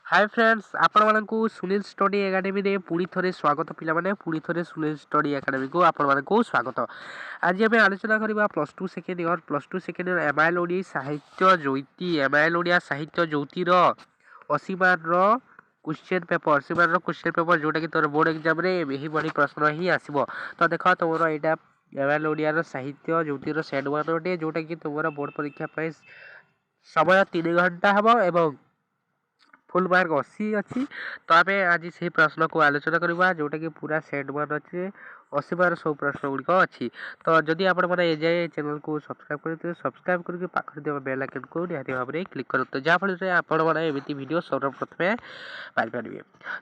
Hi friends आपण मानकु Sunil study academy रे पुणी थरे स्वागत पिला माने पुणी थरे सुनील स्टडी एकेडमी को आपण मानकु स्वागत। आज हम आलोचना करबा +2 सेकेंड ईयर एमआईएल ओडी साहित्य ज्योति एमआईएल ओडिया साहित्य ज्योति रो 80 मार्क रो क्वेश्चन पेपर जोटा कि तोर बोर्ड एग्जाम रे एही बडी प्रश्न ही आसीबो। तो देखो तोर एटा एमआईएल ओडिया रो साहित्य ज्योति रो सेट 1 ओटे जोटा कि तोर बोर्ड परीक्षा पे समय 3 घंटा हबो एवं फुल मार्क 80 अच्छी। तो आम आज से प्रश्न को आलोचना करवा जोटा कि पूरा सेट 1 अच्छे 80 मार्क सब प्रश्न गुड़िक अच्छी। तो जदि आप एजाए चैनल को सब्सक्राइब करते सब्सक्राइब करके पाखर देवा बेल आइकन को निहाती भाव में क्लिक करते जहाँफल आपमती भिड सर्वप्रथमे पाइपर।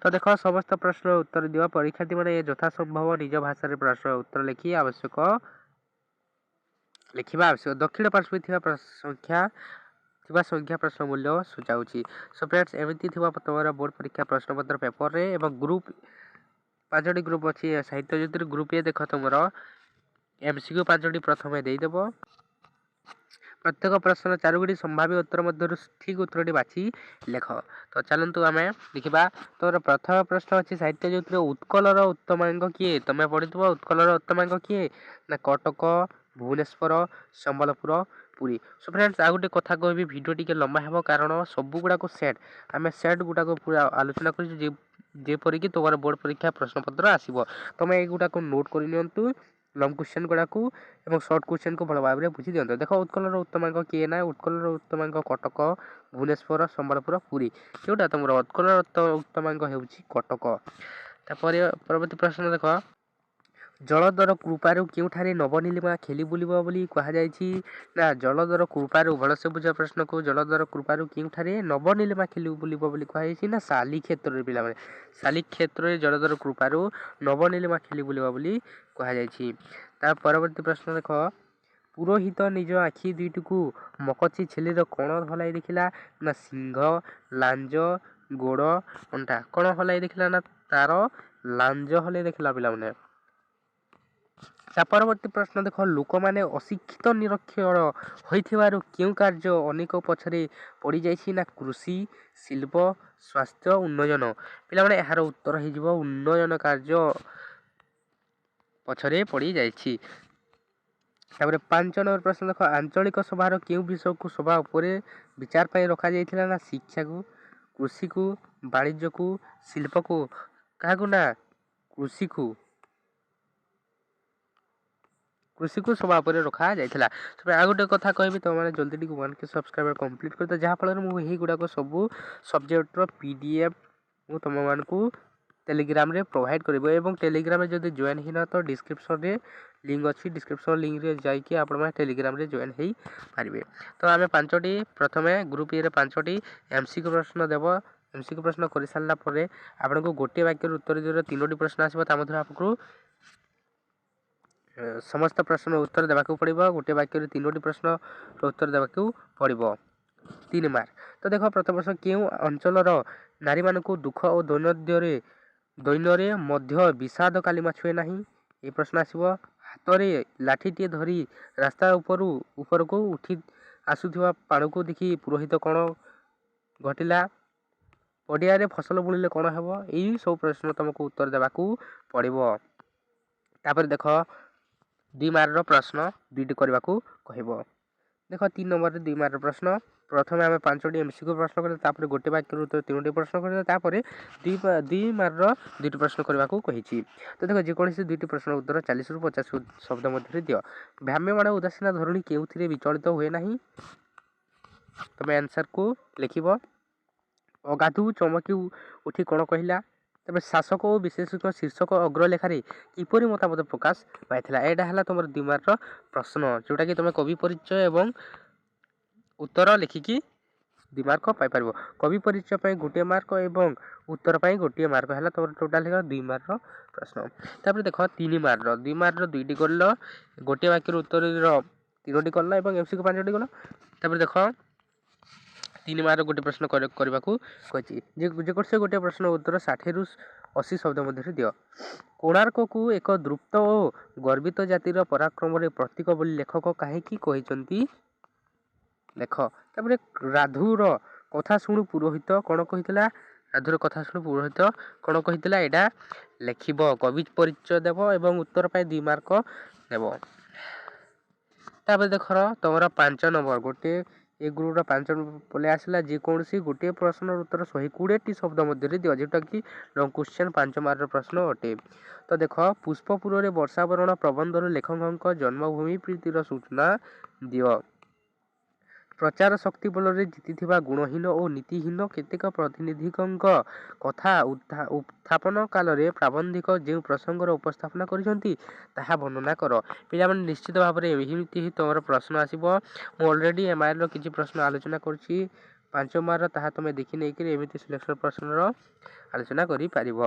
तो देख समस्त प्रश्न उत्तर दिवा परीक्षार्थी मैंने यथा संभव निज भाषा प्रश्न उत्तर लिखा आवश्यक दक्षिण पार्श्व संख्या प्रश्न मूल्य सूचाऊँगी। सो फ्रेंड्स एमती तुम बोर्ड परीक्षा प्रश्न पत्र पेपर रे एवं ग्रुप 5टी ग्रुप अच्छी साहित्य ज्योति ग्रुप ए देख तुम एमसीक्यू 5टी प्रथम देदेव प्रत्येक प्रश्न 4 संभाव्य उत्तर मध्य ठीक उत्तर बाछी लेख। तो चलतु आम लिखा तुम प्रथम प्रश्न अच्छी साहित्य ज्योति उत्कलर उत्तमांग किए तुम पढ़ी उत्कलर उत्तमांग किए ना कटक भुवनेश्वर संबलपुर पुरी। सो फ्रेंड्स आ गोटे कथा कहबी वीडियो टिके लंबा हेबो कारण सब गुड़ाक सेट आम सेट गुड़ाक पूरा आलोचना करपरिक तुम्हारा बोर्ड परीक्षा प्रश्न पत्र आसो तुम युवाक नोट कर लंग क्वेश्चन गुड़ाक और सर्ट क्वेश्चन को भल भाव में बुझी दिखाँ। देख उत्कलर उत्तमांग किए ना उत्कलर उत्तमांग कटक भुवनेश्वर संबलपुर पुरी जोटा तुम उत्कलर उत्तमांग हो कटक। परवर्ती प्रश्न देख जलधर कृपारू क्योंठारे नवनीलिमा खेली बुलिबो बोली कहा जायछि ना जलधर कृपारू भलसे बुझा प्रश्न को जलधर कृपारू क्योंठारे नवनीलिमा खेली बुलिबो बोली कहा जायछि ना साली क्षेत्र रे पिला माने साली क्षेत्र रे जलधर कृपारू नवनीलिमा खेली बुलिबो बोली कहा जायछि। ता परवर्ती प्रश्न देख पुरोहित निज आखि दुईटी को मकची छेलीर कण हलाई देखिला ना सिंह लांज गोड़ अंटा कण हलाई देखिला ना तार लांज हलाई देखिला पिला माने। परवर्ती प्रश्न देख लोक मैंने अशिक्षित निरक्षर होइथिबारु क्यों कार्य अनेक पछरे पड़ जाइछि ना कृषि शिल्प स्वास्थ्य उन्नयन पिला माने यार उत्तर हो उन्नयन कार्य पछरे पड़ जाइछि। 5 नंबर प्रश्न देख आंचलिक सभार क्यों विषय को सभा उपरे विचार पर रखा जाइथिला ना शिक्षा को कृषि को वाणिज्य को शिल्प को क्या ना कृषि को सभा पर रखा जाइथिला। आ गोटे कथा कहबी तुम मैंने जल्दी टी 1K सब्सक्राइबर कंप्लीट कर जहाँफल मुझे गुड़ाक सब सब्जेक्टर पीडीएफ मु तुम मानू टेलीग्राम रे प्रोवाइड करिबो एवं टेलीग्राम रे जदि जॉइन हिना तो डिस्क्रिप्शन रे लिंक अच्छी डिस्क्रिप्शन लिंक रे जाइए आप टेलीग्राम रे जॉइन हो पारे। तो आम 5टी प्रथमे ग्रुप ए रे 5टी एमसीक्यू प्रश्न देव एमसीक्यू प्रश्न कर सारा आपन को गोटे वाक्य उत्तर देर 3टी प्रश्न आसो आपको समस्त प्रश्न उत्तर देवाक पड़ो गोटे वाक्य 3टी प्रश्न उत्तर देवाक पड़ो 3 मार्क। तो देख प्रथम प्रश्न क्यों अंचल नारी मानक दुख और दैन्य मध्य विषाद कालीमा छुए नहीं ये प्रश्न आसो हाथ में लाठीटे धरी रास्ता ऊपर को उठी आसुवा पाण को देखी पुरोहित कौन घटिला पड़िया रे फसल बुणिले कौन हम यही सब प्रश्न तुमको उत्तर देवाक पड़ो। तापर देख 2 मार्क प्रश्न 2टी करने को कह देख 3 नंबर 2 मार्क प्रश्न प्रथम आम 5टी एमसीक्यू प्रश्न कर गोटे वाक्य उत्तर 3टी प्रश्न कर 2 मार्क 2टी प्रश्न करने को कही। तो देख जेकोसी 2टी प्रश्न उत्तर 40 ରୁ 50 शब्द मध्य दियो भ्राम्यमाण उदासीन धरणी केउथिरे विचलित हुए नहीं तुम आंसर को लिख अगाधु चमकी उठी कौन कहला तब शासक और विशेषज्ञ शीर्षक अग्रलेखार किपरि मतामत प्रकाश पाइथिला एटा हला तुम 2 मार्क प्रश्न जोटा कि तुम कवि परिचय एवं उत्तर लिखिकी 2 मार्क पाइपर कवि परिचय पर गोटे मार्क एवं उत्तर पर गोटे मार्क है तुम टोटाल 2 मार्क प्रश्न। तापर देख 3 मार्क 2 मार्क 2टी कर गोटे वाक्य उत्तर 3टी कर एमसीक्यू 5टी गल। तापर देख 3 मार्क गोटे प्रश्न करने को कही जेकोसी गोटे प्रश्न उत्तर 60 ରୁ 80 शब्द मध्य दियो कोणार्क को एक द्रुप्त और गर्वित जातिर पराक्रम प्रतीक बोली लेखक कहीं कहते लेख। तापर राधुर कथा शुणु पुरोहित कौन कही ସାଧୁର କଥା ଶୁଣି ପୁରୋହିତ କ'ଣ କହିଥିଲା ଏଇଟା ଲେଖିବ, କବି ପରିଚୟ ଦେବ ଏବଂ ଉତ୍ତର ପାଇଁ 2 ମାର୍କ ନେବ। ତାପରେ ଦେଖ ତମର 5 ନମ୍ବର ଗୋଟେ ଏ ଗ୍ରୁପର 5 ପଳେଇ ଆସିଲା। ଯେକୌଣସି ଗୋଟିଏ ପ୍ରଶ୍ନର ଉତ୍ତର 120ଟି ଶବ୍ଦ ମଧ୍ୟରେ ଦିଅ, ଯେଉଁଟାକି ଲଙ୍ଗ କ୍ୱେଶ୍ଚନ୍ 5 ମାର୍କର ପ୍ରଶ୍ନ ଅଟେ। ତ ଦେଖ ପୁଷ୍ପପୁରରେ ବର୍ଷାବରଣ ପ୍ରବନ୍ଧରୁ ଲେଖକଙ୍କ ଜନ୍ମଭୂମି ପ୍ରୀତିର ସୂଚନା ଦିଅ। ପ୍ରଚାର ଶକ୍ତି ବଳରେ ଜିତିଥିବା ଗୁଣହୀନ ଓ ନୀତିହୀନ କେତେକ ପ୍ରତିନିଧିଙ୍କ କଥା ଉତ୍ଥାପନ କାଳରେ ପ୍ରାବନ୍ଧିକ ଯେଉଁ ପ୍ରସଙ୍ଗର ଉପସ୍ଥାପନା କରିଛନ୍ତି ତାହା ବର୍ଣ୍ଣନା କର। ପିଲାମାନେ ନିଶ୍ଚିତ ଭାବରେ ଏମିତି ହିଁ ତୁମର ପ୍ରଶ୍ନ ଆସିବ। ମୁଁ ଅଲରେଡ଼ି MILର କିଛି ପ୍ରଶ୍ନ ଆଲୋଚନା କରୁଛି 5 ମାର୍କର, ତାହା ତୁମେ ଦେଖି ନେଇକରି ଏମିତି ସିଲେକ୍ସନ୍ ପ୍ରଶ୍ନର ଆଲୋଚନା କରିପାରିବ।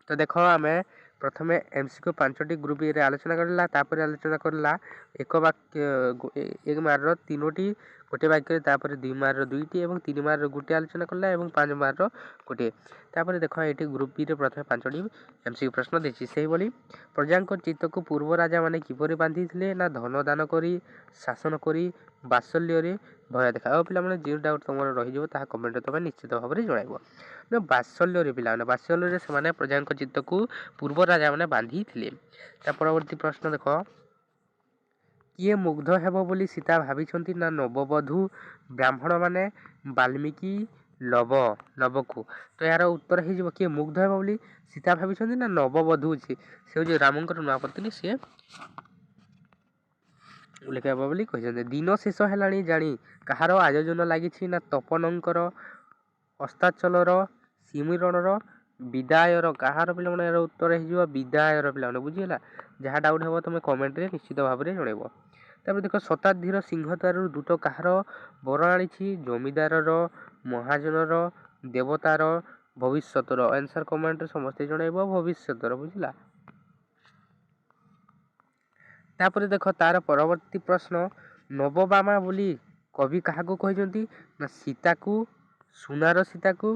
ତ ଦେଖ ଆମେ ପ୍ରଥମେ MCQ 5ଟି ଗ୍ରୁପ୍ ଏରେ ଆଲୋଚନା କରିଲା, ତାପରେ ଆଲୋଚନା କରିଲା 1 ମାର୍କର 3ଟି ଗୋଟିଏ ବାକ୍ୟରେ, ତାପରେ 2 ମାର୍କର 2ଟି ଏବଂ 3 ମାର୍କର 1ଟି ଆଲୋଚନା କଲା ଏବଂ 5 ମାର୍କର 1। ତାପରେ ଦେଖ ଏଠି ଗ୍ରୁପ୍ ବିରେ ପ୍ରଥମେ 5ଟି MCQ ପ୍ରଶ୍ନ ଦେଇଛି। ସେହିଭଳି ପ୍ରଜାଙ୍କ ଚିତ୍ତକୁ ପୂର୍ବ ରାଜାମାନେ କିପରି ବାନ୍ଧିଥିଲେ ନା ଧନ ଦାନ କରି, ଶାସନ କରି, ବାତ୍ସଲ୍ୟରେ ଭୟ ଦେଖା। ଆଉ ପିଲାମାନେ ଯେଉଁ ଡାଉଟ୍ ତୁମର ରହିଯିବ ତାହା କମେଣ୍ଟରେ ତୁମେ ନିଶ୍ଚିତ ଭାବରେ ଜଣାଇବ। ବାତ୍ସଲ୍ୟରେ ପିଲାମାନେ ବାତ୍ସଲ୍ୟରେ ସେମାନେ ପ୍ରଜାଙ୍କ ଚିତ୍ତକୁ ପୂର୍ବ ରାଜାମାନେ ବାନ୍ଧିଥିଲେ। ତା ପରବର୍ତ୍ତୀ ପ୍ରଶ୍ନ ଦେଖ, କିଏ ମୁଗ୍ଧ ହେବ ବୋଲି ସୀତା ଭାବିଛନ୍ତି ନା ନବବଧୂ ବ୍ରାହ୍ମଣମାନେ ବାଲ୍ମୀକି ଲବକୁ। ତ ଏହାର ଉତ୍ତର ହେଇଯିବ କିଏ ମୁଗ୍ଧ ହେବ ବୋଲି ସୀତା ଭାବିଛନ୍ତି ନା ନବବଧୂ ସେ ହେଉଛି ରାମଙ୍କର ନୂଆ ପତ୍ନୀ, ସିଏ ଉଲ୍ଲେଖ ହେବ ବୋଲି କହିଛନ୍ତି। ଦିନ ଶେଷ ହେଲାଣି ଜାଣି କାହାର ଆୟୋଜନ ଲାଗିଛି ନା ତପନଙ୍କର, ଅସ୍ତାଚଳର, ସିମିରଣର, ବିଦାୟର। କାହାର ପିଲାମାନେ ଏହାର ଉତ୍ତର ହେଇଯିବ ବିଦାୟର ପିଲାମାନେ, ବୁଝିଗଲା। ଯାହା ଡାଉଟ୍ ହେବ ତୁମେ କମେଣ୍ଟରେ ନିଶ୍ଚିତ ଭାବରେ ଜଣାଇବ। ତାପରେ ଦେଖ ଶତାବ୍ଦୀର ସିଂହଦ୍ୱାରରୁ ଦୂତ କାହାର ବର ଆଣିଛି? ଜମିଦାରର, ମହାଜନର, ଦେବତାର, ଭବିଷ୍ୟତର। ଆନ୍ସର କମେଣ୍ଟରେ ସମସ୍ତେ ଜଣାଇବ ଭବିଷ୍ୟତର, ବୁଝିଲା। ତାପରେ ଦେଖ ତାର ପରବର୍ତ୍ତୀ ପ୍ରଶ୍ନ, ନବବାମା ବୋଲି କବି କାହାକୁ କହିଛନ୍ତି? ନା ସୀତାକୁ, ସୁନାର ସୀତାକୁ,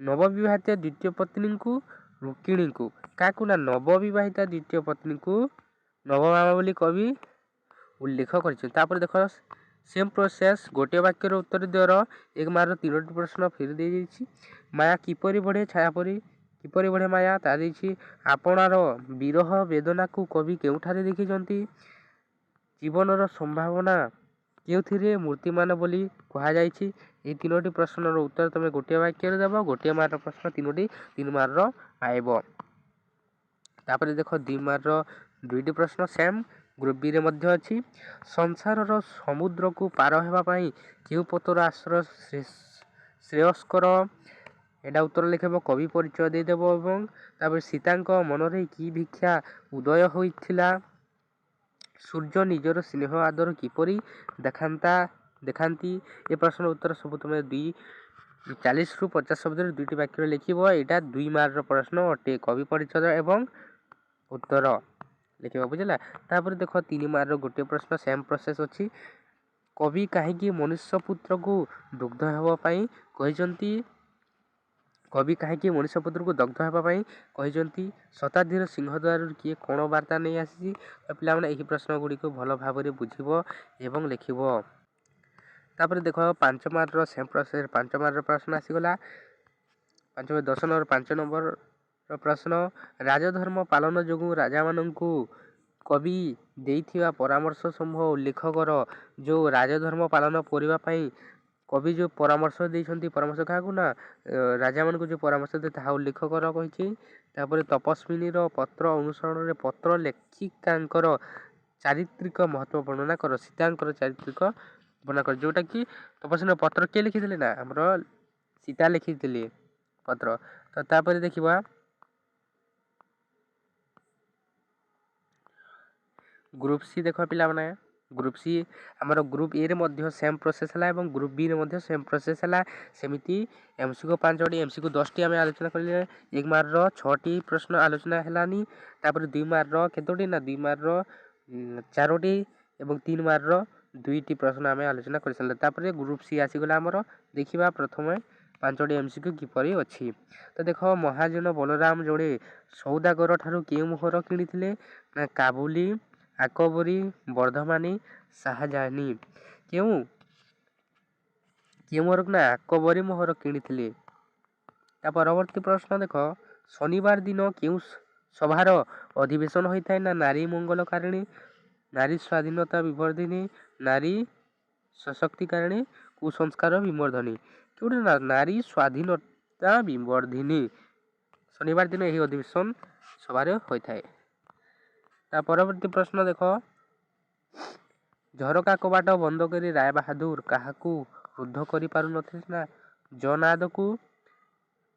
ନବବିବାହିତା ଦ୍ୱିତୀୟ ପତ୍ନୀଙ୍କୁ, ରୁକ୍ମିଣୀଙ୍କୁ। କାହାକୁ? ନା ନବବିବାହିତା ଦ୍ୱିତୀୟ ପତ୍ନୀଙ୍କୁ ନବବାମା ବୋଲି କବି ଉଲ୍ଲେଖ କରିଛନ୍ତି। ତାପରେ ଦେଖ ସେମ୍ ପ୍ରୋସେସ୍ ଗୋଟିଏ ବାକ୍ୟର ଉତ୍ତର ଦିଅର। 1 ମାର୍କର 3ଟି ପ୍ରଶ୍ନ ଫେରି ଦେଇଯାଇଛି। ମାୟା କିପରି ବଢ଼େ? ଛାୟା ପରି କିପରି ବଢ଼େ ମାୟା? ତା ଦେଇଛି। ଆପଣାର ବିରହ ବେଦନାକୁ କବି କେଉଁଠାରେ ଦେଖିଛନ୍ତି? ଜୀବନର ସମ୍ଭାବନା କେଉଁଥିରେ ମୂର୍ତ୍ତିମାନ ବୋଲି କୁହାଯାଇଛି? ଏହି 3ଟି ପ୍ରଶ୍ନର ଉତ୍ତର ତୁମେ ଗୋଟିଏ ବାକ୍ୟରେ ଦେବ। ଗୋଟିଏ ମାର୍କର ପ୍ରଶ୍ନ 3ଟି 3 ମାର୍କର ପାଇବ। ତାପରେ ଦେଖ 2 ମାର୍କର 2ଟି ପ୍ରଶ୍ନ ସେମ୍ ଗ୍ରୁପ୍ ବିରେ ମଧ୍ୟ ଅଛି। ସଂସାରର ସମୁଦ୍ରକୁ ପାର ହେବା ପାଇଁ କେଉଁ ପଥର ଆଶ୍ରୟ ଶ୍ରେୟସ୍କର? ଏଇଟା ଉତ୍ତର ଲେଖିବ, କବି ପରିଚୟ ଦେଇଦେବ। ଏବଂ ତାପରେ ସୀତାଙ୍କ ମନରେ କି ଭିକ୍ଷା ଉଦୟ ହୋଇଥିଲା? ସୂର୍ଯ୍ୟ ନିଜର ସ୍ନେହ ଆଦର କିପରି ଦେଖାନ୍ତି? ଏ ପ୍ରଶ୍ନର ଉତ୍ତର ସବୁ ତୁମେ 40ରୁ 50 ଶବ୍ଦରେ 2ଟି ବାକ୍ୟରେ ଲେଖିବ। ଏଇଟା 2 ମାର୍କର ପ୍ରଶ୍ନ ଅଟେ। କବି ପରିଚୟ ଏବଂ ଉତ୍ତର ଲେଖିବ, ବୁଝିଲା। ତାପରେ ଦେଖ 3 ମାର୍କର ଗୋଟିଏ ପ୍ରଶ୍ନ ସେମ୍ ପ୍ରୋସେସ୍ ଅଛି। କବି କାହିଁକି ମନୁଷ୍ୟ ପୁତ୍ରକୁ ଦୁଗ୍ଧ ହେବା ପାଇଁ କହିଛନ୍ତି? କବି କାହିଁକି ମନୁଷ୍ୟ ପୁତ୍ରକୁ ଦଗ୍ଧ ହେବା ପାଇଁ କହିଛନ୍ତି? ଶତାବ୍ଦୀର ସିଂହଦ୍ୱାରରୁ କିଏ କ'ଣ ବାର୍ତ୍ତା ନେଇ ଆସିଛି? ପିଲାମାନେ ଏହି ପ୍ରଶ୍ନ ଗୁଡ଼ିକୁ ଭଲ ଭାବରେ ବୁଝିବ ଏବଂ ଲେଖିବ। ତାପରେ ଦେଖ 5 ମାର୍କର ସେମ୍ ପ୍ରୋସେସ୍ 5 ମାର୍କର ପ୍ରଶ୍ନ ଆସିଗଲା। 5 ନମ୍ବରର ପ୍ରଶ୍ନ, ରାଜଧର୍ମ ପାଳନ ଯୋଗୁଁ ରାଜାମାନଙ୍କୁ କବି ଦେଇଥିବା ପରାମର୍ଶ ସମୂହ ଉଲ୍ଲେଖ କର। ଯେଉଁ ରାଜଧର୍ମ ପାଳନ କରିବା ପାଇଁ କବି ଯେଉଁ ପରାମର୍ଶ ଦେଇଛନ୍ତି, ପରାମର୍ଶ କାହାକୁ? ନା ରାଜାମାନଙ୍କୁ ଯେଉଁ ପରାମର୍ଶ ଦେଇ ତାହା ଉଲ୍ଲେଖ କର କହିଛି। ତାପରେ ତପସ୍ୱିନୀର ପତ୍ର ଅନୁସରଣରେ ପତ୍ର ଲେଖିକାଙ୍କର ଚାରିତ୍ରିକ ମହତ୍ତ୍ୱ ବର୍ଣ୍ଣନା କର। ସୀତାଙ୍କର ଚାରିତ୍ରିକ ବର୍ଣ୍ଣନା କର, ଯେଉଁଟାକି ତପସ୍ୱିନୀର ପତ୍ର କିଏ ଲେଖିଥିଲେ? ନା ଆମର ସୀତା ଲେଖିଥିଲେ ପତ୍ର। ତ ତାପରେ ଦେଖିବା ଗ୍ରୁପ୍ ସି। ଦେଖ ପିଲାମାନେ ଗ୍ରୁପ୍ ସି ଆମର ଗ୍ରୁପ୍ ଏରେ ମଧ୍ୟ ସେମ୍ ପ୍ରୋସେସ୍ ହେଲା ଏବଂ ଗ୍ରୁପ୍ ବିରେ ମଧ୍ୟ ସେମ୍ ପ୍ରୋସେସ୍ ହେଲା। ସେମିତି MCQ 5ଟି MCQ 10ଟି ଆମେ ଆଲୋଚନା କଲେ। 1 ମାର୍କର 6ଟି ପ୍ରଶ୍ନ ଆଲୋଚନା ହେଲାନି। ତାପରେ 2 ମାର୍କର କେତୋଟି? ନା 2 ମାର୍କର 4ଟି ଏବଂ 3 ମାର୍କର 2ଟି ପ୍ରଶ୍ନ ଆମେ ଆଲୋଚନା କରିସାରିଲେ। ତାପରେ ଗ୍ରୁପ୍ ସି ଆସିଗଲା ଆମର। ଦେଖିବା ପ୍ରଥମେ 5ଟି MCQ କିପରି ଅଛି। ତ ଦେଖ ମହାଜନ ବଳରାମ ଜଣେ ସୌଦାଗର ଠାରୁ କେଉଁ ମୋହର କିଣିଥିଲେ? ନା କାବୁଲି, ଆକବରୀ, ବର୍ଦ୍ଧମାନୀ, ଶାହାଜାହାନୀ। କେଉଁ ମୋହରକୁ? ନା ଆକବରୀ ମୋହର କିଣିଥିଲେ। ତା ପରବର୍ତ୍ତୀ ପ୍ରଶ୍ନ ଦେଖ, ଶନିବାର ଦିନ କେଉଁ ସଭାର ଅଧିବେଶନ ହୋଇଥାଏ? ନା ନାରୀ ମଙ୍ଗଳକାରିଣୀ, ନାରୀ ସ୍ୱାଧୀନତା ବିବର୍ଦ୍ଧିନୀ, ନାରୀ ସଶକ୍ତିକାରିଣୀ, କୁସଂସ୍କାର ବିମର୍ଦ୍ଧନୀ। କେଉଁଠି? ନା ନାରୀ ସ୍ୱାଧୀନତା ବିବର୍ଦ୍ଧିନୀ। ଶନିବାର ଦିନ ଏହି ଅଧିବେଶନ ସଭାରେ ହୋଇଥାଏ। ତା ପରବର୍ତ୍ତୀ ପ୍ରଶ୍ନ ଦେଖ, ଝରକା କବାଟ ବନ୍ଦ କରି ରାୟ ବାହାଦୁର କାହାକୁ ରୁଦ୍ଧ କରିପାରୁନଥିଲେ? ନା ଜନାଦକୁ,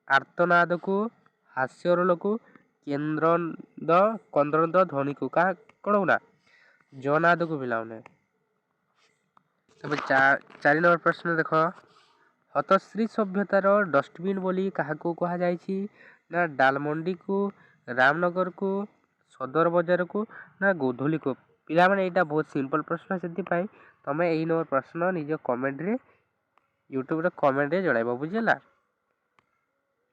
ଆର୍ତ୍ତନାଦକୁ, ହାସ୍ୟରୋଳକୁ, କନ୍ଦ୍ରନ୍ଦ ଧ୍ୱନିକୁ। କାହା କ'ଣ ନା ଜନାଦକୁ ପିଲାମାନେ। ତାପରେ 4 ନମ୍ବର ପ୍ରଶ୍ନ ଦେଖ, ହତଶ୍ରୀ ସଭ୍ୟତାର ଡଷ୍ଟବିନ୍ ବୋଲି କାହାକୁ କୁହାଯାଇଛି? ନା ଡାଲମଣ୍ଡିକୁ, ରାମନଗରକୁ, ସଦର ବଜାରକୁ, ନା ଗୋଧୂଲିକୁ। ପିଲାମାନେ ଏଇଟା ବହୁତ ସିମ୍ପଲ୍ ପ୍ରଶ୍ନ, ସେଥିପାଇଁ ତମେ ଏଇ ନମ୍ବର ପ୍ରଶ୍ନ ନିଜ କମେଣ୍ଟରେ ୟୁଟ୍ୟୁବରେ କମେଣ୍ଟରେ ଜଣାଇବ, ବୁଝିଲା।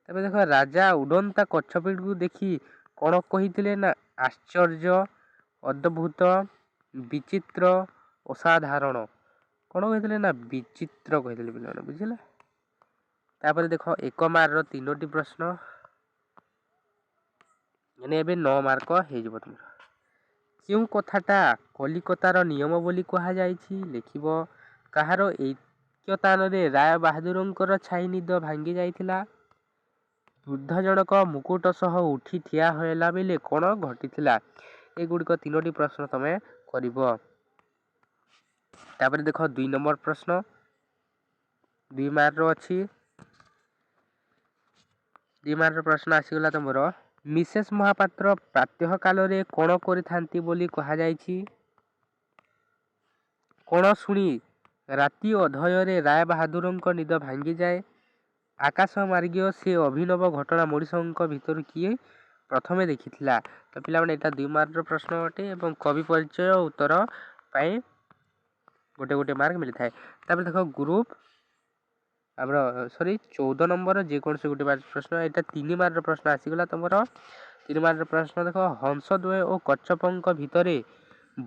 ତାପରେ ଦେଖ, ରାଜା ଉଡ଼ନ୍ତା କଚ୍ଛପଟିକୁ ଦେଖି କ'ଣ କହିଥିଲେ? ନା ଆଶ୍ଚର୍ଯ୍ୟ, ଅଦ୍ଭୁତ, ବିଚିତ୍ର, ଅସାଧାରଣ। କ'ଣ କହିଥିଲେ? ନା ବିଚିତ୍ର କହିଥିଲେ ପିଲାମାନେ, ବୁଝିଲା। ତାପରେ ଦେଖ, 1 ମାର୍କର 3ଟି ପ୍ରଶ୍ନ, ମାନେ ଏବେ 9 ମାର୍କ ହେଇଯିବ ତୁମର। କେଉଁ କଥାଟା କଲିକତାର ନିୟମ ବୋଲି କୁହାଯାଇଛି? ଲେଖିବ। କାହାର ଐକ୍ୟତାନରେ ରାୟ ବାହାଦୁରଙ୍କର ଛାଇ ନିଦ ଭାଙ୍ଗି ଯାଇଥିଲା? ବୃଦ୍ଧ ଜଣକ ମୁକୁଟ ସହ ଉଠି ଠିଆ ହେଲା ବେଳେ କ'ଣ ଘଟିଥିଲା? ଏଗୁଡ଼ିକ 3ଟି ପ୍ରଶ୍ନ ତମେ କରିବ। ତାପରେ ଦେଖ, 2 ନମ୍ବର ପ୍ରଶ୍ନ, 2 ମାର୍କର ଅଛି। 2 ମାର୍କର ପ୍ରଶ୍ନ ଆସିଗଲା ତମର, ମିସେସ୍ ମହାପାତ୍ର ପ୍ରାତଃ କାଳରେ କ'ଣ କରିଥାନ୍ତି ବୋଲି କୁହାଯାଇଛି? କ'ଣ ଶୁଣି ରାତି ଅଧୟରେ ରାୟ ବାହାଦୁରଙ୍କ ନିଦ ଭାଙ୍ଗିଯାଏ? ଆକାଶ ମାର୍ଗୀୟ ସେ ଅଭିନବ ଘଟଣା ମଣିଷଙ୍କ ଭିତରୁ କିଏ ପ୍ରଥମେ ଦେଖିଥିଲା? ତ ପିଲାମାନେ ଏଇଟା 2 ମାର୍କର ପ୍ରଶ୍ନ ଅଟେ ଏବଂ କବି ପରିଚୟ ଉତ୍ତର ପାଇଁ ଗୋଟେ ମାର୍କ ମିଳିଥାଏ। ତାପରେ ଦେଖ, ଗ୍ରୁପ୍ ଆମର 14 ନମ୍ବର ଯେକୌଣସି ଗୋଟେ ପ୍ରଶ୍ନ, ଏଇଟା 3 ମାର୍କର ପ୍ରଶ୍ନ ଆସିଗଲା ତମର। 3 ମାର୍କର ପ୍ରଶ୍ନ ଦେଖ, ହଂସଦ୍ୱୟ ଓ କଚ୍ଛପଙ୍କ ଭିତରେ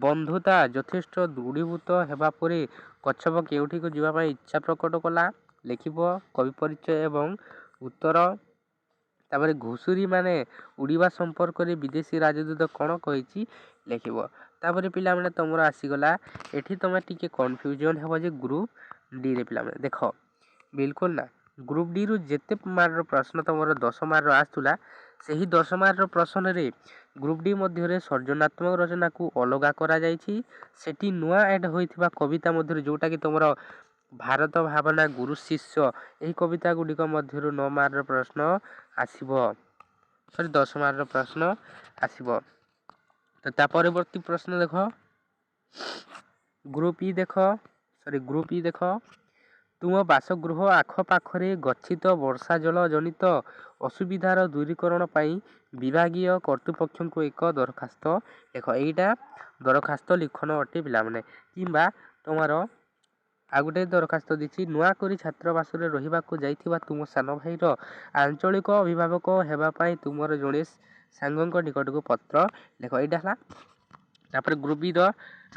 ବନ୍ଧୁତା ଯଥେଷ୍ଟ ଦୃଢ଼ୀଭୂତ ହେବା ପରେ କଚ୍ଛପ କେଉଁଠିକୁ ଯିବା ପାଇଁ ଇଚ୍ଛା ପ୍ରକଟ କଲା? ଲେଖିବ। କବି ପରିଚୟ ଏବଂ ଉତ୍ତର। ତାପରେ ଘୁଷୁରୀ ମାନେ ଉଡ଼ିବା ସମ୍ପର୍କରେ ବିଦେଶୀ ରାଜଦୂତ କ'ଣ କହିଛି? ଲେଖିବ। ତାପରେ ପିଲାମାନେ ତମର ଆସିଗଲା, ଏଠି ତମେ ଟିକେ କନଫ୍ୟୁଜନ୍ ହେବ ଯେ ଗ୍ରୁପ୍ ଡିରେ ପିଲାମାନେ ଦେଖ, ବିଲକୁଲ ନା ଗ୍ରୁପ୍ ଡିରୁ ଯେତେ ମାର୍କର ପ୍ରଶ୍ନ ତମର 10 ମାର୍କର ଆସୁଥିଲା, ସେହି 10 ମାର୍କର ପ୍ରଶ୍ନରେ ଗ୍ରୁପ୍ ଡି ମଧ୍ୟରେ ସର୍ଜନାତ୍ମକ ରଚନାକୁ ଅଲଗା କରାଯାଇଛି। ସେଠି ନୂଆ ଆଡ଼୍ ହୋଇଥିବା କବିତା ମଧ୍ୟରୁ ଯେଉଁଟାକି ତମର ଭାରତ ଭାବନା, ଗୁରୁ ଶିଷ୍ୟ, ଏହି କବିତା ଗୁଡ଼ିକ ମଧ୍ୟରୁ 9 ମାର୍କର ପ୍ରଶ୍ନ ଆସିବ, 10 ମାର୍କର ପ୍ରଶ୍ନ ଆସିବ। ତ ତା ପରବର୍ତ୍ତୀ ପ୍ରଶ୍ନ ଦେଖ, ଗ୍ରୁପ୍ ଇ ଦେଖ, ତୁମ ବାସଗୃହ ଆଖପାଖରେ ଗଚ୍ଛିତ ବର୍ଷା ଜଳ ଜନିତ ଅସୁବିଧାର ଦୂରୀକରଣ ପାଇଁ ବିଭାଗୀୟ କର୍ତ୍ତୃପକ୍ଷଙ୍କୁ ଏକ ଦରଖାସ୍ତ ଲେଖ। ଏଇଟା ଦରଖାସ୍ତ ଲିଖନ ଅଟେ ପିଲାମାନେ। କିମ୍ବା ତମର ଆଉ ଗୋଟେ ଦରଖାସ୍ତ ଦେଇଛି, ନୂଆକରି ଛାତ୍ରାବାସରେ ରହିବାକୁ ଯାଇଥିବା ତୁମ ସାନ ଭାଇର ଆଞ୍ଚଳିକ ଅଭିଭାବକ ହେବା ପାଇଁ ତୁମର ଜଣେ ସାଙ୍ଗଙ୍କ ନିକଟକୁ ପତ୍ର ଲେଖ। ଏଇଟା ହେଲା। ତାପରେ ଗ୍ରୁପ୍ ବିର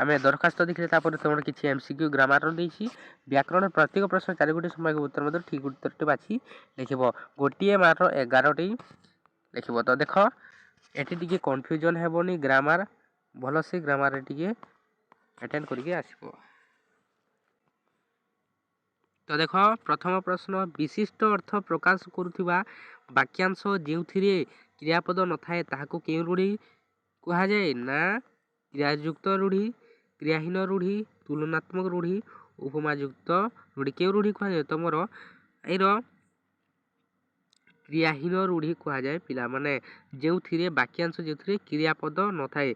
ଆମେ ଦରଖାସ୍ତ ଦେଖିଲେ, ତାପରେ ତମର କିଛି MCQ ଗ୍ରାମାର ଦେଇଛି। ବ୍ୟାକରଣ ପ୍ରତ୍ୟେକ ପ୍ରଶ୍ନ 4 ସମ୍ଭାବ୍ୟ ଉତ୍ତର ମଧ୍ୟରୁ ଠିକ୍ ଉତ୍ତରଟି ବାଛି ଲେଖିବ। ଗୋଟିଏ ମାର୍କର 11ଟି ଲେଖିବ। ତ ଦେଖ, ଏଠି ଟିକେ କନଫ୍ୟୁଜନ୍ ହେବନି, ଗ୍ରାମାର ଭଲସେ ଗ୍ରାମାରରେ ଟିକେ ଆଟେଣ୍ଡ କରିକି ଆସିବ। ତ ଦେଖ, ପ୍ରଥମ ପ୍ରଶ୍ନ, ବିଶିଷ୍ଟ ଅର୍ଥ ପ୍ରକାଶ କରୁଥିବା ବାକ୍ୟାଂଶ ଯେଉଁଥିରେ କ୍ରିୟାପଦ ନଥାଏ ତାହାକୁ କେଉଁ ରୂଢ଼ି କୁହାଯାଏ? ନା କ୍ରିୟାଯୁକ୍ତ ରୂଢ଼ି, କ୍ରିୟାହୀନ ରୂଢ଼ି, ତୁଳନାତ୍ମକ ରୂଢ଼ି, ଉପମାଯୁକ୍ତ ରୂଢ଼ି। କେଉଁ ରୂଢ଼ି କୁହାଯାଏ? ତମର ଏଇର କ୍ରିୟାହୀନ ରୂଢ଼ି କୁହାଯାଏ ପିଲାମାନେ, ଯେଉଁଥିରେ ବାକ୍ୟାଂଶ ଯେଉଁଥିରେ କ୍ରିୟାପଦ ନଥାଏ।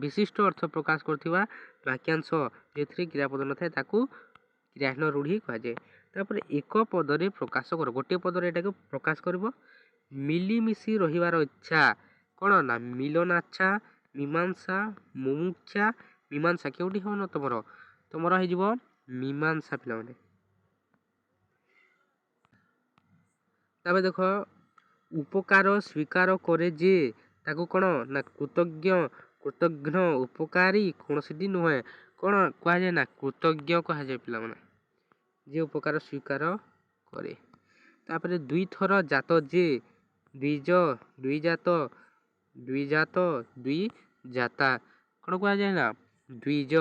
ବିଶିଷ୍ଟ ଅର୍ଥ ପ୍ରକାଶ କରୁଥିବା ବାକ୍ୟାଂଶ ଯେଉଁଥିରେ କ୍ରିୟାପଦ ନଥାଏ ତାକୁ କ୍ରିୟାହୀନ ରୂଢ଼ି କୁହାଯାଏ। ତାପରେ ଏକ ପଦରେ ପ୍ରକାଶ କର, ଗୋଟିଏ ପଦରେ ଏଟାକୁ ପ୍ରକାଶ କରିବ। ମିଳିମିଶି ରହିବାର ଇଚ୍ଛା କ'ଣ? ନା ମିଳନାଚ୍ଛା, ମୀମାଂସା, ମୁମୁକ୍ଷା, ମୀମାଂସା। କେଉଁଠି ହେବ? ନା ତମର ହେଇଯିବ ମୀମାଂସା ପିଲାମାନେ। ତାପରେ ଦେଖ, ଉପକାର ସ୍ୱୀକାର କରେ ଯେ ତାକୁ କ'ଣ? ନା କୃତଜ୍ଞ, ଉପକାରୀ କୌଣସିଟି ନୁହେଁ। କ'ଣ କୁହାଯାଏ? ନା କୃତଜ୍ଞ କୁହାଯାଏ ପିଲାମାନେ, ଯେ ଉପକାର ସ୍ୱୀକାର କରେ। ତାପରେ ଦୁଇଥର ଜାତ ଯେ ଦ୍ୱିଜ ଦ୍ୱିଜାତ ଦ୍ୱିଜାତ ଦ୍ୱିଜାତା କ'ଣ କୁହାଯାଏ ନା ଦ୍ୱିଜ।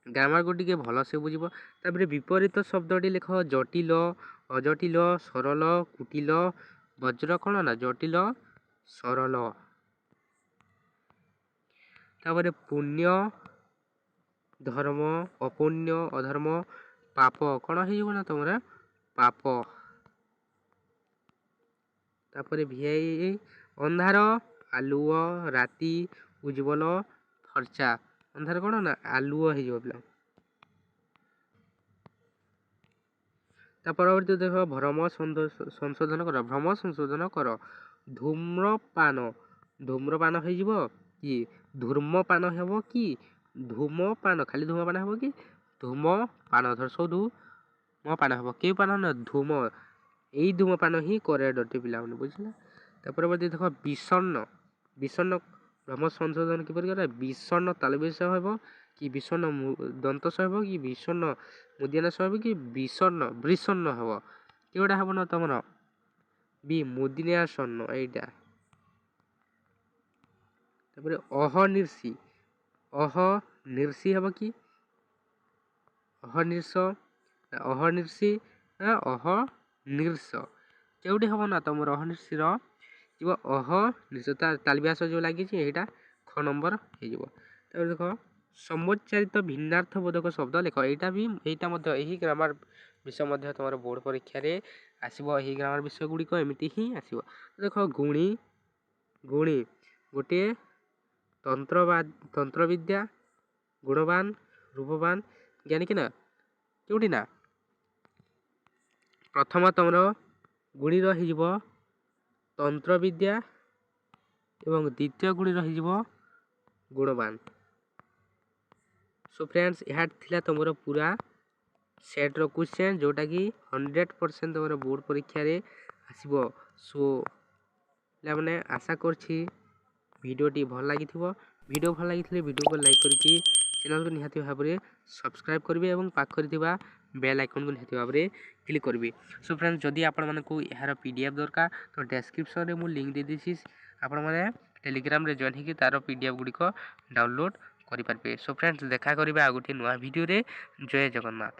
ଗ୍ରାମାରକୁ ଟିକେ ଭଲସେ ବୁଝିବ। ତାପରେ ବିପରୀତ ଶବ୍ଦଟି ଲେଖ ଜଟିଳ ଅଜଟିଳ ସରଳ କୁଟିଳ ବଜ୍ର କ'ଣ ନା ଜଟିଳ ସରଳ। ତାପରେ ପୁଣ୍ୟ ଧର୍ମ ଅପୁଣ୍ୟ ଅଧର୍ମ ପାପ କ'ଣ ହେଇଯିବ ନା ତମର ପାପ। ତାପରେ ଭିଆଇ ଅନ୍ଧାର ଆଲୁଅ ରାତି ଉଜ୍ଜବଳ ଫର୍ଚ୍ଚା ଅନ୍ଧାର କ'ଣ ନା ଆଲୁଅ ହେଇଯିବ ପିଲା। ତା ପରବର୍ତ୍ତୀ ଦେଖ ଭ୍ରମ ସଂଶୋଧନ କର ଭ୍ରମ ସଂଶୋଧନ କର। ଧୂମ୍ରପାନ ଧୂମ୍ରପାନ ହେଇଯିବ କି ଧୂମ୍ରପାନ ହେବ କି ଧୂମପାନ ଖାଲି ଧୂମପାନ ହେବ କି ଧୂମପାନ ଧର୍ଷଉ ଧୂମପାନ ହେବ କେଉଁ ପାନ ନା ଧୂମ। ଏଇ ଧୂମପାନ ହିଁ କରେକ୍ଟ ଅଟେ ପିଲାମାନେ ବୁଝିଲା। ତା ପରବର୍ତ୍ତୀ ଦେଖ ବିଷଣ୍ଣ ବିଷଣ୍ଣ ଭ୍ରମ ସଂଶୋଧନ କିପରି କରେ ବିଷଣ୍ଣ ତାଲବେଶ ହେବ କି ବିଷଣ୍ଣ ଦନ୍ତସ ହେବ କି ବିଷଣ୍ଣ ମୁଦିଆନାଶ ହେବ କି ବିଷଣ୍ଣ ହେବ କେଉଁଟା ହେବ ନା ତମର ମୁଦିନାସନ୍ନ ଏଇଟା। ତାପରେ ଅହନିର୍ଷି ହେବ କି ଅହନିର୍ଷି କେଉଁଠି ହେବ ନା ତମର ଅହନିର୍ଷିର ଯିବ ଅହନିର୍ଷ ତାଲବ୍ୟାସ ଯେଉଁ ଲାଗିଛି ଏଇଟା ଖ ନମ୍ବର ହେଇଯିବ। ତାପରେ ଦେଖ ସମୁଚ୍ଚାରିତ ଭିନ୍ନାର୍ଥ ବୋଧକ ଶବ୍ଦ ଲେଖ ଏଇଟା ମଧ୍ୟ ଏହି ଗ୍ରାମାର ବିଷୟ ମଧ୍ୟ ତମର ବୋର୍ଡ଼ ପରୀକ୍ଷାରେ ଆସିବ। ଏହି ଗ୍ରାମାର ବିଷୟ ଗୁଡ଼ିକ ଏମିତି ହିଁ ଆସିବ। ଦେଖ ଗୁଣି ଗୋଟିଏ ତନ୍ତ୍ରବିଦ୍ୟା ଗୁଣବାନ ରୂପବାନ ଜ୍ଞାନୀ ନା କେଉଁଠି ନା ପ୍ରଥମ ତମର ଗୁଣିର ହେଇଯିବ ତନ୍ତ୍ରବିଦ୍ୟା ଏବଂ ଦ୍ୱିତୀୟ ଗୁଣିର ହେଇଯିବ ଗୁଣବାନ। ସୋ ଫ୍ରେଣ୍ଡସ୍ ଏହା ଥିଲା ତମର ପୁରା ସେଟ୍ର କ୍ୱେଶ୍ଚନ୍ ଯେଉଁଟାକି 100% ତମର ବୋର୍ଡ଼ ପରୀକ୍ଷାରେ ଆସିବ। ସୋ ପିଲାମାନେ ଆଶା କରୁଛି ଭିଡ଼ିଓଟି ଭଲ ଲାଗିଥିବ। ଭିଡ଼ିଓ ଭଲ ଲାଗିଥିଲେ ଭିଡ଼ିଓକୁ ଲାଇକ୍ କରିକି ଚ୍ୟାନେଲକୁ ନିହାତି ଭାବରେ ସବସ୍କ୍ରାଇବ୍ କରିବେ ଏବଂ ପାଖରେ ଥିବା ବେଲ୍ ଆଇକନ୍କୁ ନିହାତି ଭାବରେ କ୍ଲିକ୍ କରିବେ। ସୋ ଫ୍ରେଣ୍ଡସ୍ ଯଦି ଆପଣମାନଙ୍କୁ ଏହାର PDF ଦରକାର ତ ଡେସ୍କ୍ରିପସନ୍ରେ ମୁଁ ଲିଙ୍କ୍ ଦେଇଦେଇଛି ଆପଣମାନେ ଟେଲିଗ୍ରାମରେ ଜଏନ୍ ହେଇକି ତା'ର PDF ଗୁଡ଼ିକ ଡାଉନଲୋଡ଼୍ କରିପାରିବେ। ସୋ ଫ୍ରେଣ୍ଡସ୍ ଦେଖା କରିବା ଆଉ ଗୋଟିଏ ନୂଆ ଭିଡ଼ିଓରେ। ଜୟ ଜଗନ୍ନାଥ।